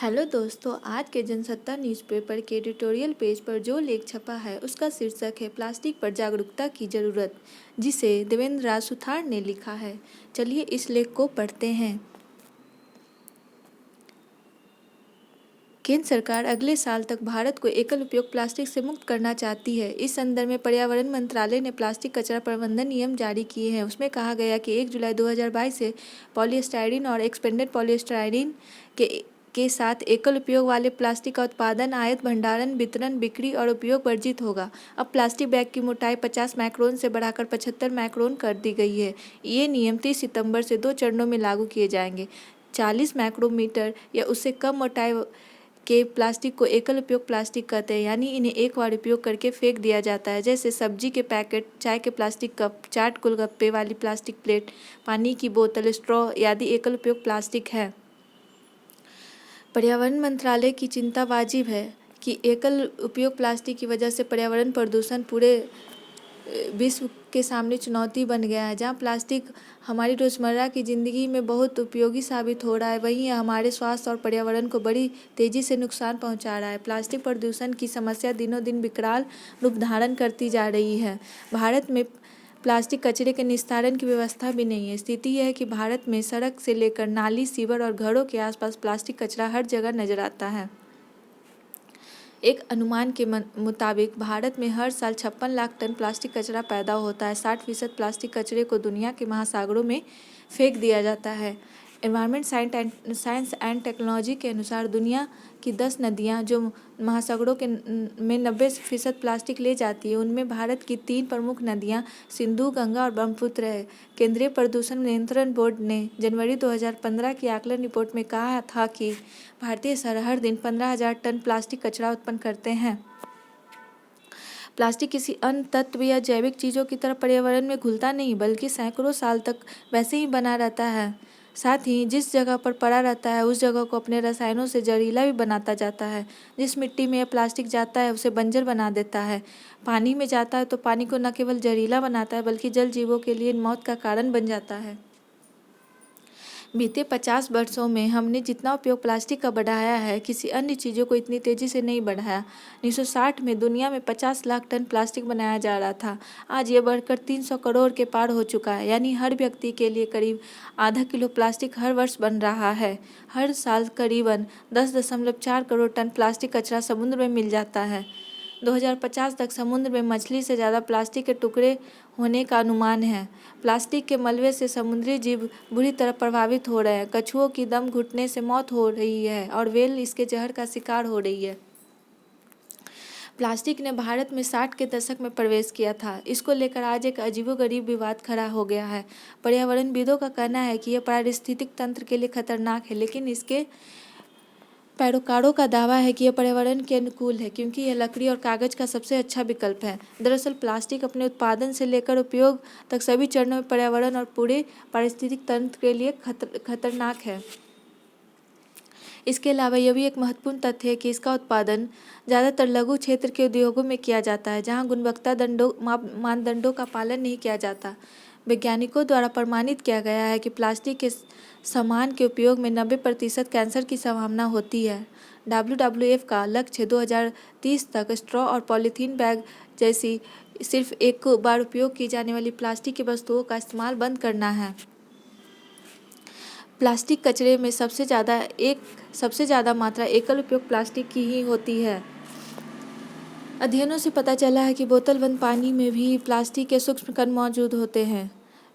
Hello दोस्तों, आज के जनसत्ता न्यूज़पेपर के एडिटोरियल पेज पर जो लेख छपा है उसका शीर्षक है प्लास्टिक पर जागरूकता की ज़रूरत, जिसे देवेंद्र राज सुथार ने लिखा है। चलिए इस लेख को पढ़ते हैं। केंद्र सरकार अगले साल तक भारत को एकल उपयोग प्लास्टिक से मुक्त करना चाहती है। इस संदर्भ में पर्यावरण मंत्रालय ने प्लास्टिक कचरा प्रबंधन नियम जारी किए हैं। उसमें कहा गया कि 1 जुलाई 2022 से पॉलीस्टाइरीन और एक्सपेंडेड पॉलीस्टाइरीन के साथ एकल उपयोग वाले प्लास्टिक का उत्पादन, आयात, भंडारण, वितरण, बिक्री और उपयोग वर्जित होगा। अब प्लास्टिक बैग की मोटाई 50 माइक्रोन से बढ़ाकर 75 माइक्रोन कर दी गई है। ये नियम 30 सितंबर से 2 चरणों में लागू किए जाएंगे। 40 माइक्रोमीटर या उससे कम मोटाई के प्लास्टिक को एकल उपयोग प्लास्टिक कहते हैं, यानी इन्हें एक बार उपयोग करके फेंक दिया जाता है। जैसे सब्जी के पैकेट, चाय के प्लास्टिक कप, चाट गोलगप्पे वाली प्लास्टिक प्लेट, पानी की बोतल, स्ट्रॉ आदि एकल उपयोग प्लास्टिक है। पर्यावरण मंत्रालय की चिंता वाजिब है कि एकल उपयोग प्लास्टिक की वजह से पर्यावरण प्रदूषण पूरे विश्व के सामने चुनौती बन गया है। जहाँ प्लास्टिक हमारी रोज़मर्रा की ज़िंदगी में बहुत उपयोगी साबित हो रहा है, वहीं यह हमारे स्वास्थ्य और पर्यावरण को बड़ी तेज़ी से नुकसान पहुँचा रहा है। प्लास्टिक प्रदूषण की समस्या दिनों दिन विकराल रूप धारण करती जा रही है। भारत में प्लास्टिक कचरे के निस्तारण की व्यवस्था भी नहीं है। स्थिति यह है कि भारत में सड़क से लेकर नाली, सीवर और घरों के आसपास प्लास्टिक कचरा हर जगह नजर आता है। एक अनुमान के मुताबिक भारत में हर साल 56 लाख टन प्लास्टिक कचरा पैदा होता है। 60% प्लास्टिक कचरे को दुनिया के महासागरों में फेंक दिया जाता है। एनवायरमेंट साइंस एंड टेक्नोलॉजी के अनुसार दुनिया की 10 नदियाँ जो महासागरों के में 90% प्लास्टिक ले जाती है, उनमें भारत की 3 प्रमुख नदियाँ सिंधु, गंगा और ब्रह्मपुत्र है। केंद्रीय प्रदूषण नियंत्रण बोर्ड ने जनवरी 2015 की आकलन रिपोर्ट में कहा था कि भारतीय शहर हर दिन 15,000 टन प्लास्टिक कचरा उत्पन्न करते हैं। प्लास्टिक किसी अन्य तत्व या जैविक चीज़ों की तरह पर्यावरण में घुलता नहीं, बल्कि सैकड़ों साल तक वैसे ही बना रहता है। साथ ही जिस जगह पर पड़ा रहता है उस जगह को अपने रसायनों से जहरीला भी बनाता जाता है। जिस मिट्टी में यह प्लास्टिक जाता है उसे बंजर बना देता है। पानी में जाता है तो पानी को न केवल जहरीला बनाता है बल्कि जल जीवों के लिए मौत का कारण बन जाता है। बीते 50 वर्षों में हमने जितना उपयोग प्लास्टिक का बढ़ाया है, किसी अन्य चीज़ों को इतनी तेज़ी से नहीं बढ़ाया। 1960 में दुनिया में 50 लाख टन प्लास्टिक बनाया जा रहा था। आज ये बढ़कर 300 करोड़ के पार हो चुका है, यानी हर व्यक्ति के लिए करीब आधा किलो प्लास्टिक हर वर्ष बन रहा है। हर साल करीबन 10.4 करोड़ टन प्लास्टिक कचरा समुद्र में मिल जाता है। 2050 तक समुद्र में मछली से ज़्यादा प्लास्टिक के टुकड़े होने का अनुमान है। प्लास्टिक के मलबे से समुद्री जीव बुरी तरह प्रभावित हो रहे हैं। कछुओं की दम घुटने से मौत हो रही है और व्हेल इसके जहर का शिकार हो रही है। प्लास्टिक ने भारत में 60 के दशक में प्रवेश किया था। इसको लेकर आज एक अजीबोगरीब विवाद खड़ा हो गया है। पर्यावरणविदों का कहना है कि यह पारिस्थितिक तंत्र के लिए खतरनाक है, लेकिन इसके पैरोकारों का दावा है कि यह पर्यावरण के अनुकूल है, क्योंकि यह लकड़ी और कागज का सबसे अच्छा विकल्प है। दरअसल प्लास्टिक अपने उत्पादन से लेकर उपयोग तक सभी चरणों में पर्यावरण और पूरे पारिस्थितिक तंत्र के लिए खतरनाक है। इसके अलावा यह भी एक महत्वपूर्ण तथ्य है कि इसका उत्पादन ज़्यादातर लघु क्षेत्र के उद्योगों में किया जाता है, जहाँ गुणवत्ता मानदंडों का पालन नहीं किया जाता। वैज्ञानिकों द्वारा प्रमाणित किया गया है कि प्लास्टिक के सामान के उपयोग में 90% कैंसर की संभावना होती है। WWF का लक्ष्य 2030 तक स्ट्रॉ और पॉलीथीन बैग जैसी सिर्फ एक बार उपयोग की जाने वाली प्लास्टिक की वस्तुओं का इस्तेमाल बंद करना है। प्लास्टिक कचरे में सबसे ज़्यादा मात्रा एकल उपयोग प्लास्टिक की ही होती है। अध्ययनों से पता चला है कि बोतल बंद पानी में भी प्लास्टिक के सूक्ष्म कण मौजूद होते हैं।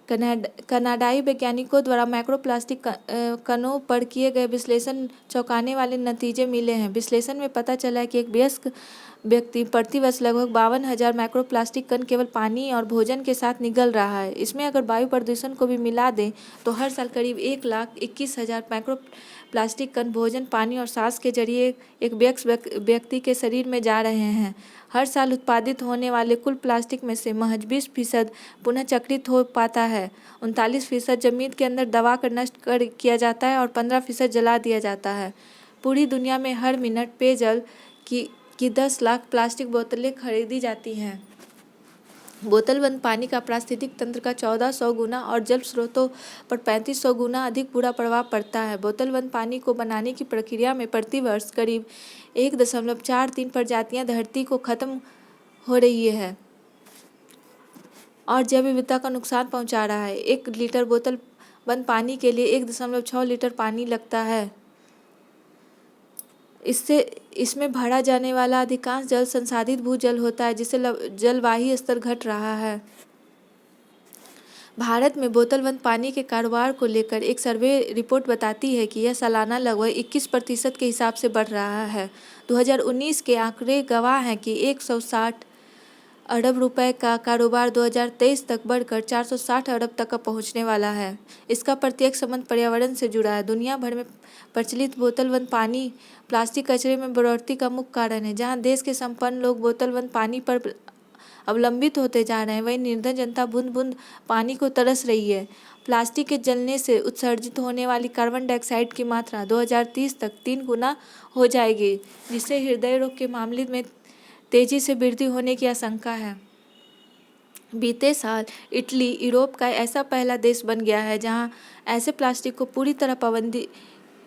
कनाडाई वैज्ञानिकों द्वारा माइक्रोप्लास्टिक कणों पर किए गए विश्लेषण चौंकाने वाले नतीजे मिले हैं। विश्लेषण में पता चला है कि एक वयस्क व्यक्ति प्रतिवर्ष लगभग 52,000 माइक्रोप्लास्टिक कण केवल पानी और भोजन के साथ निगल रहा है। इसमें अगर वायु प्रदूषण को भी मिला दें तो हर साल करीब 1,21,000 माइक्रोप्लास्टिक कण भोजन, पानी और सांस के जरिए एक वयस्क व्यक्ति के शरीर में जा रहे हैं। हर साल उत्पादित होने वाले कुल प्लास्टिक में से महज 20% पुनः चक्रित हो पाता है। 39% जमीन के अंदर दबाकर नष्ट किया जाता है और 15% जला दिया जाता है। पूरी दुनिया में हर मिनट पेयजल की 10 लाख प्लास्टिक बोतलें खरीदी जाती हैं। बोतल बंद पानी का पारिस्थितिक तंत्र का 1400 गुना और जल स्रोतों पर 3500 गुना अधिक बुरा प्रभाव पड़ता है। बोतल बंद पानी को बनाने की प्रक्रिया में प्रति वर्ष करीब 1.43 प्रजातियां धरती को खत्म हो रही है और जैव विविधता का नुकसान पहुंचा रहा है। 1 लीटर बोतल बंद पानी के लिए 1.6 लीटर पानी लगता है। इसमें भरा जाने वाला अधिकांश जल संसाधित भूजल होता है, जिससे जलवायु स्तर घट रहा है। भारत में बोतल बंद पानी के कारोबार को लेकर एक सर्वे रिपोर्ट बताती है कि यह सालाना लगभग 21% के हिसाब से बढ़ रहा है। 2019 के आंकड़े गवाह हैं कि 160 अरब रुपए का कारोबार 2023 तक बढ़कर 460 अरब तक का पहुंचने वाला है। इसका प्रत्यक्ष संबंध पर्यावरण से जुड़ा है। दुनिया भर में प्रचलित बोतल बंद पानी प्लास्टिक कचरे में बढ़ोतरी का मुख्य कारण है। जहां देश के संपन्न लोग बोतल बंद पानी पर अवलंबित होते जा रहे हैं, वहीं निर्धन जनता बूंद बूंद पानी को तरस रही है। प्लास्टिक के जलने से उत्सर्जित होने वाली कार्बन डाइऑक्साइड की मात्रा 2030 तक 3 गुना हो जाएगी, जिससे हृदय रोग के मामले में तेजी से वृद्धि होने की आशंका है। बीते साल इटली यूरोप का ऐसा पहला देश बन गया है जहां ऐसे प्लास्टिक को पूरी तरह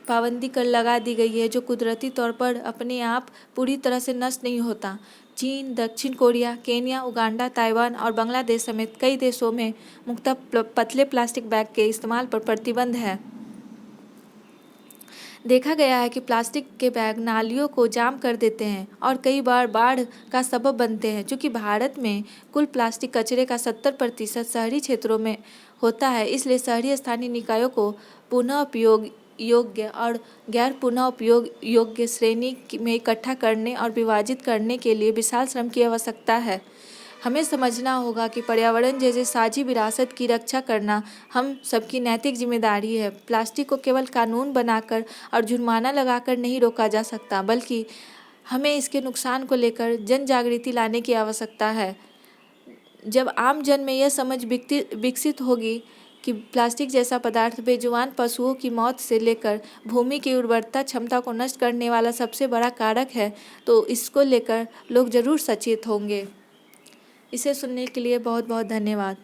पाबंदी कर लगा दी गई है, जो कुदरती तौर पर अपने आप पूरी तरह से नष्ट नहीं होता। चीन, दक्षिण कोरिया, केन्या, उगांडा, ताइवान और बांग्लादेश समेत कई देशों में मुख्यतः पतले प्लास्टिक बैग के इस्तेमाल पर प्रतिबंध है। देखा गया है कि प्लास्टिक के बैग नालियों को जाम कर देते हैं और कई बार बाढ़ का सबब बनते हैं। चूँकि भारत में कुल प्लास्टिक कचरे का 70% शहरी क्षेत्रों में होता है, इसलिए शहरी स्थानीय निकायों को पुनः उपयोग योग्य और गैर पुनः उपयोग योग्य श्रेणी में इकट्ठा करने और विभाजित करने के लिए विशाल श्रम की आवश्यकता है। हमें समझना होगा कि पर्यावरण जैसे साझी विरासत की रक्षा करना हम सबकी नैतिक जिम्मेदारी है। प्लास्टिक को केवल कानून बनाकर और जुर्माना लगाकर नहीं रोका जा सकता, बल्कि हमें इसके नुकसान को लेकर जन जागृति लाने की आवश्यकता है। जब आम जन में यह समझ विकसित होगी कि प्लास्टिक जैसा पदार्थ बेजुबान पशुओं की मौत से लेकर भूमि की उर्वरता क्षमता को नष्ट करने वाला सबसे बड़ा कारक है, तो इसको लेकर लोग जरूर सचेत होंगे। इसे सुनने के लिए बहुत बहुत धन्यवाद।